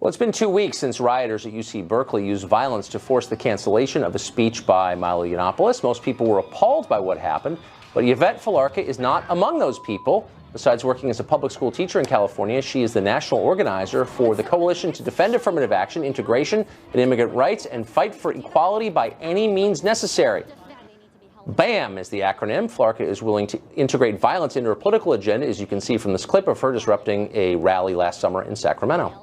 Well, it's been 2 weeks since rioters at UC Berkeley used violence to force the cancellation of a speech by Milo Yiannopoulos. Most people were appalled by what happened, but Yvette Felarca is not among those people. Besides working as a public school teacher in California, she is the national organizer for the Coalition to Defend Affirmative Action, Integration, and Immigrant Rights, and Fight for Equality by Any Means Necessary. BAM is the acronym. Felarca is willing to integrate violence into her political agenda, as you can see from this clip of her disrupting a rally last summer in Sacramento.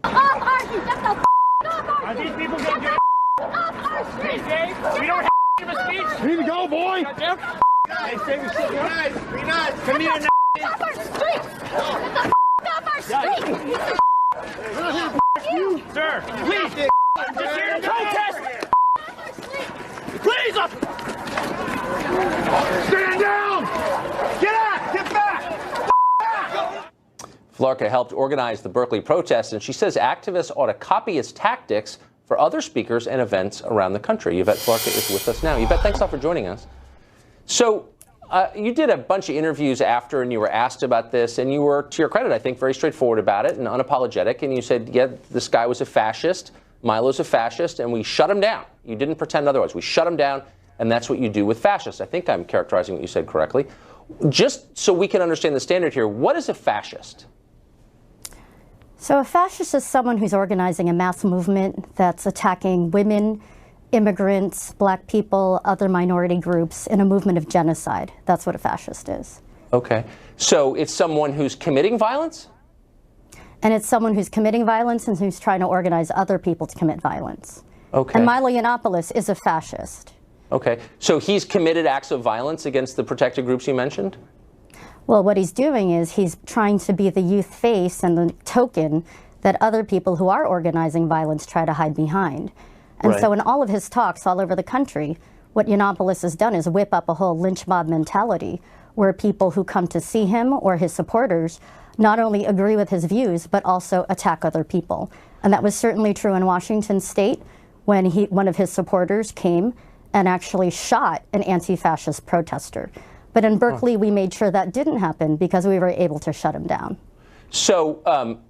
Are these people going to get off our street? We don't have to give a speech. Here you go, boy. Hey, say we should be nice. Come here now. Off our street. Get the off our street. Sir, please. I'm just here to protest. Please. Stand down. Get out. Get back. Felarca helped organize the Berkeley protest, and she says activists ought to copy its tactics for other speakers and events around the country. Yvette Felarca is with us now. Yvette, thanks a lot for joining us. So you did a bunch of interviews after, and you were asked about this, and you were, to your credit, I think, very straightforward about it and unapologetic. And you said, yeah, this guy was a fascist, Milo's a fascist, and we shut him down. You didn't pretend otherwise. We shut him down, and that's what you do with fascists. I think I'm characterizing what you said correctly. Just so we can understand the standard here, what is a fascist? So a fascist is someone who's organizing a mass movement that's attacking women, immigrants, black people, other minority groups in a movement of genocide. That's what a fascist is. Okay. So it's someone who's committing violence? And it's someone who's committing violence and who's trying to organize other people to commit violence. Okay. And Milo Yiannopoulos is a fascist. Okay. So he's committed acts of violence against the protected groups you mentioned? Well, what he's doing is he's trying to be the youth face and the token that other people who are organizing violence try to hide behind. And so in all of his talks all over the country, what Yiannopoulos has done is whip up a whole lynch mob mentality where people who come to see him or his supporters not only agree with his views, but also attack other people. And that was certainly true in Washington State when one of his supporters came and actually shot an anti-fascist protester. But in Berkeley, we made sure that didn't happen because we were able to shut him down. So,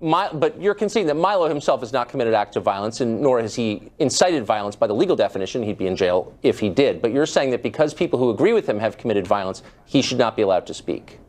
but you're conceding that Milo himself has not committed acts of violence, and nor has he incited violence by the legal definition. He'd be in jail if he did. But you're saying that because people who agree with him have committed violence, he should not be allowed to speak.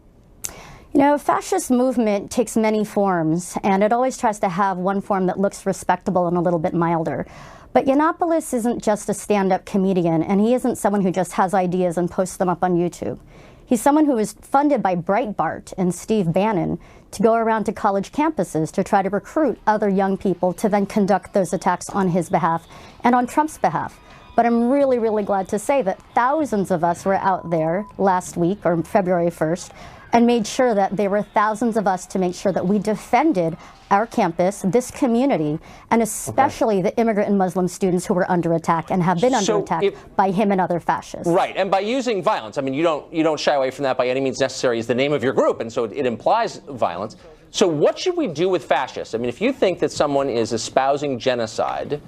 You know, fascist movement takes many forms, and it always tries to have one form that looks respectable and a little bit milder. But Yiannopoulos isn't just a stand-up comedian, and he isn't someone who just has ideas and posts them up on YouTube. He's someone who is funded by Breitbart and Steve Bannon to go around to college campuses to try to recruit other young people to then conduct those attacks on his behalf and on Trump's behalf. But I'm really, really glad to say that thousands of us were out there last week, or February 1st, and made sure that there were thousands of us to make sure that we defended our campus, this community, and especially the immigrant and Muslim students who were under attack and have been under attack by him and other fascists. Right, and by using violence, I mean, you don't shy away from that by any means necessary is the name of your group, and so it implies violence. So what should we do with fascists? I mean, if you think that someone is espousing genocide,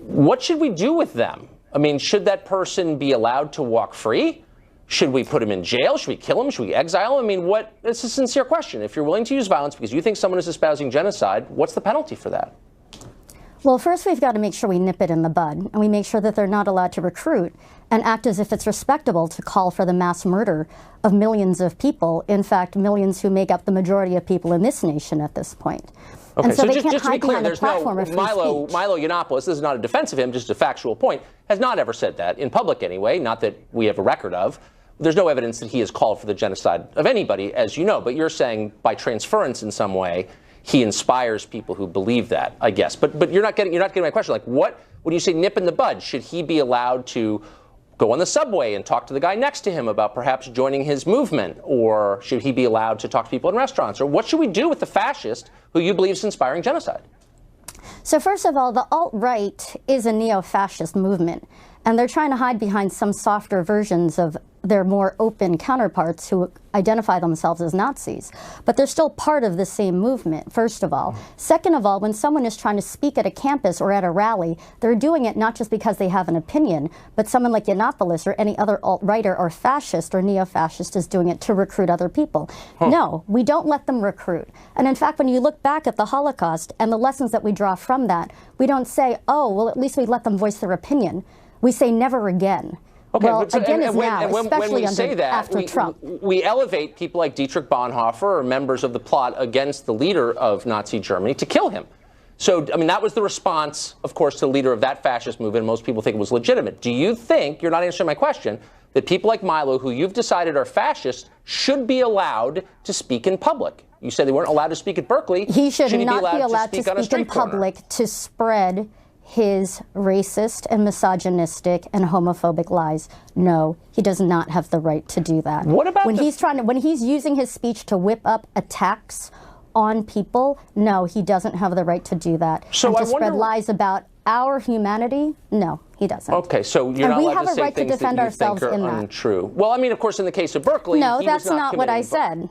what should we do with them? I mean, should that person be allowed to walk free? Should we put him in jail? Should we kill him? Should we exile him? I mean, it's a sincere question. If you're willing to use violence because you think someone is espousing genocide, what's the penalty for that? Well, first we've got to make sure we nip it in the bud, and we make sure that they're not allowed to recruit and act as if it's respectable to call for the mass murder of millions of people. In fact, millions who make up the majority of people in this nation at this point. Okay, and so they just to be clear, there's no Milo Yiannopoulos, this is not a defense of him, just a factual point, has not ever said that, in public anyway, not that we have a record of. There's no evidence that he has called for the genocide of anybody, as you know, but you're saying by transference in some way, he inspires people who believe that, I guess. But you're not getting my question. Like, when you say nip in the bud, should he be allowed to go on the subway and talk to the guy next to him about perhaps joining his movement? Or should he be allowed to talk to people in restaurants? Or what should we do with the fascist who you believe is inspiring genocide? So first of all, the alt-right is a neo-fascist movement, and they're trying to hide behind some softer versions of their more open counterparts who identify themselves as Nazis. But they're still part of the same movement, first of all. Second of all, when someone is trying to speak at a campus or at a rally, they're doing it not just because they have an opinion, but someone like Yiannopoulos or any other alt-righter or fascist or neo-fascist is doing it to recruit other people. No, we don't let them recruit. And in fact, when you look back at the Holocaust and the lessons that we draw from that, we don't say, oh, well, at least we let them voice their opinion. We say never again. Okay, well, but, again is when, now, when especially we say that, after Trump. We elevate people like Dietrich Bonhoeffer or members of the plot against the leader of Nazi Germany to kill him. So, I mean, that was the response, of course, to the leader of that fascist movement. Most people think it was legitimate. Do you think, you're not answering my question, that people like Milo, who you've decided are fascists, should be allowed to speak in public? You said they weren't allowed to speak at Berkeley. He should not be allowed to speak speak in public to spread his racist and misogynistic and homophobic lies. No, he does not have the right to do that. What about when he's using his speech to whip up attacks on people? No, he doesn't have the right to do that. So and to spread lies about our humanity? No, he doesn't. Okay, so you're not allowed to say things that you think are untrue. Well, I mean, of course, in the case of Berkeley, no, that's not what I said.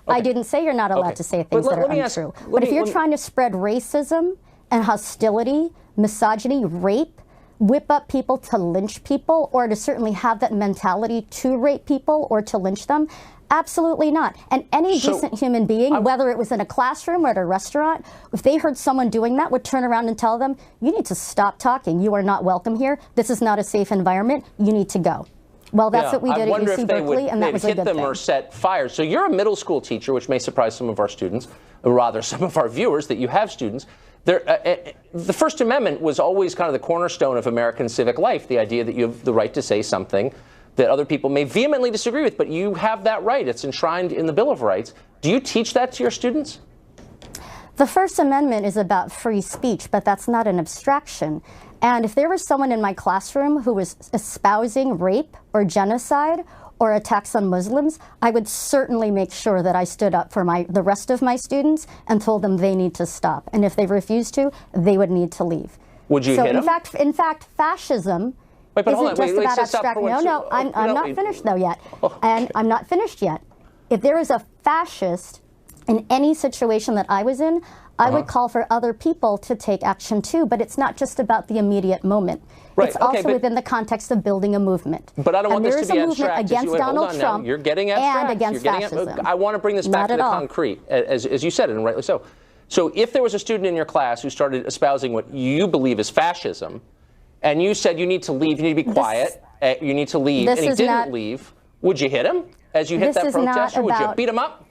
Okay. I didn't say you're not allowed to say things that are untrue. But if you're trying to spread racism and hostility, misogyny, rape, whip up people to lynch people, or to certainly have that mentality to rape people or to lynch them, absolutely not. And any decent human being, whether it was in a classroom or at a restaurant, if they heard someone doing that, would turn around and tell them, you need to stop talking. You are not welcome here. This is not a safe environment. You need to go. Well, that's what we did at UC Berkeley, and that was a good thing. Hit them or set fires. So you're a middle school teacher, which may surprise some of our students, or rather some of our viewers, that you have students. The First Amendment was always kind of the cornerstone of American civic life, the idea that you have the right to say something that other people may vehemently disagree with, but you have that right. It's enshrined in the Bill of Rights. Do you teach that to your students? The First Amendment is about free speech, but that's not an abstraction. And if there was someone in my classroom who was espousing rape or genocide or attacks on Muslims, I would certainly make sure that I stood up for the rest of my students and told them they need to stop. And if they refused to, they would need to leave. Would you hit them? In fact, fascism isn't just about abstract. No, I'm not finished though yet. And I'm not finished yet. If there is a fascist in any situation that I was in, I would call for other people to take action too, but it's not just about the immediate moment. Right. It's also within the context of building a movement. But I don't want this to be abstract. There is a movement against Donald Trump You're getting abstract. and against fascism. I want to bring this back to the concrete, as you said, and rightly so. So if there was a student in your class who started espousing what you believe is fascism, and you said you need to leave, you need to be quiet, you need to leave, and he didn't leave, would you hit him as you hit that protester? Would you beat him up?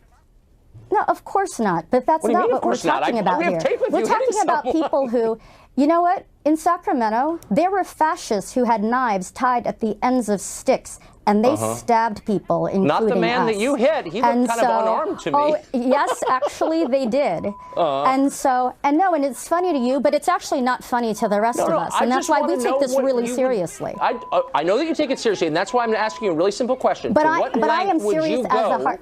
No, of course not. But that's not what we're talking about here. We're talking about people who, you know what? In Sacramento, there were fascists who had knives tied at the ends of sticks, and they stabbed people, including us. Not the man that you hit. He looked kind of unarmed to me. Oh, yes, actually, they did. And it's funny to you, but it's actually not funny to the rest of us. And that's why we take this really seriously. I know that you take it seriously, and that's why I'm asking you a really simple question. But I am serious as a heart.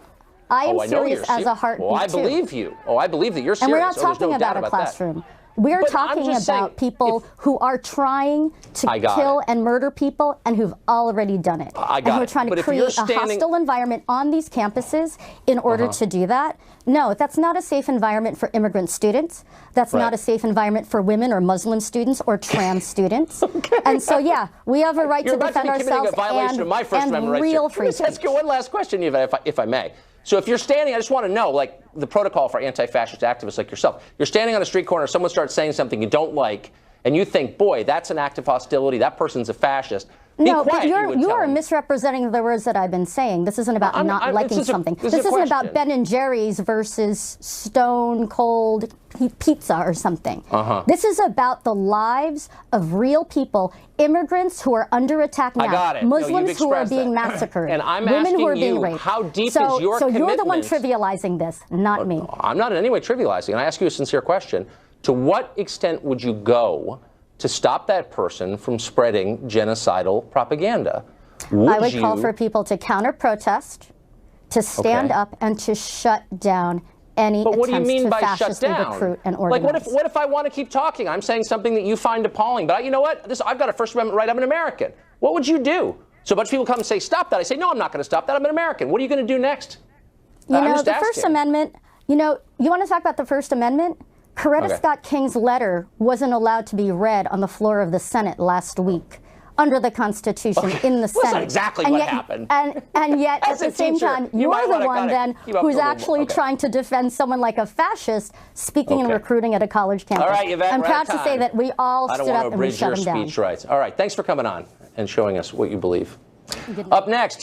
I am serious as a heartbeat, I believe you. Oh, I believe that you're serious. And we're not talking about a classroom. We're talking about people who are trying to kill and murder people and who've already done it. And who are trying to create a hostile environment on these campuses in order to do that. No, that's not a safe environment for immigrant students. That's not a safe environment for women or Muslim students or trans students. And so, yeah, we have a right to defend ourselves and real free speech. Let me ask you one last question, Yvette, if I may. So if you're standing, I just want to know, like, the protocol for anti-fascist activists like yourself. You're standing on a street corner, someone starts saying something you don't like, and you think, boy, that's an act of hostility, that person's a fascist. No, but you are misrepresenting the words that I've been saying. This isn't about not liking something. This isn't about Ben and Jerry's versus Stone Cold Pizza or something. This is about the lives of real people, immigrants who are under attack now, Muslims who are being massacred, and I'm women who are asking being you, raped. how deep is your So commitment? you're the one trivializing this, not me. I'm not in any way trivializing, and I ask you a sincere question. To what extent would you go to stop that person from spreading genocidal propaganda? I would call for people to counter-protest, to stand up, and to shut down any attempts to fascistly recruit and organize. Like, what if I want to keep talking? I'm saying something that you find appalling, but you know what? I've got a First Amendment right. I'm an American. What would you do? So a bunch of people come and say, stop that. I say, no, I'm not going to stop that. I'm an American. What are you going to do next? You I'm know, just the First asking. Amendment, you know, you want to talk about the First Amendment? Coretta Okay. Scott King's letter wasn't allowed to be read on the floor of the Senate last week under the Constitution in the Well, that's Senate. not exactly And what yet- happened. And yet, at As a the same teacher, time, you you're might the wanna one kinda then keep up who's the little- actually okay. trying to defend someone like a fascist speaking and Okay. recruiting at a college campus. All right, Yvette, I'm we're out proud of to say time. that we all I don't stood want up to and we abridge your shut him down. speech rights. All right, thanks for coming on and showing us what you believe. Up next.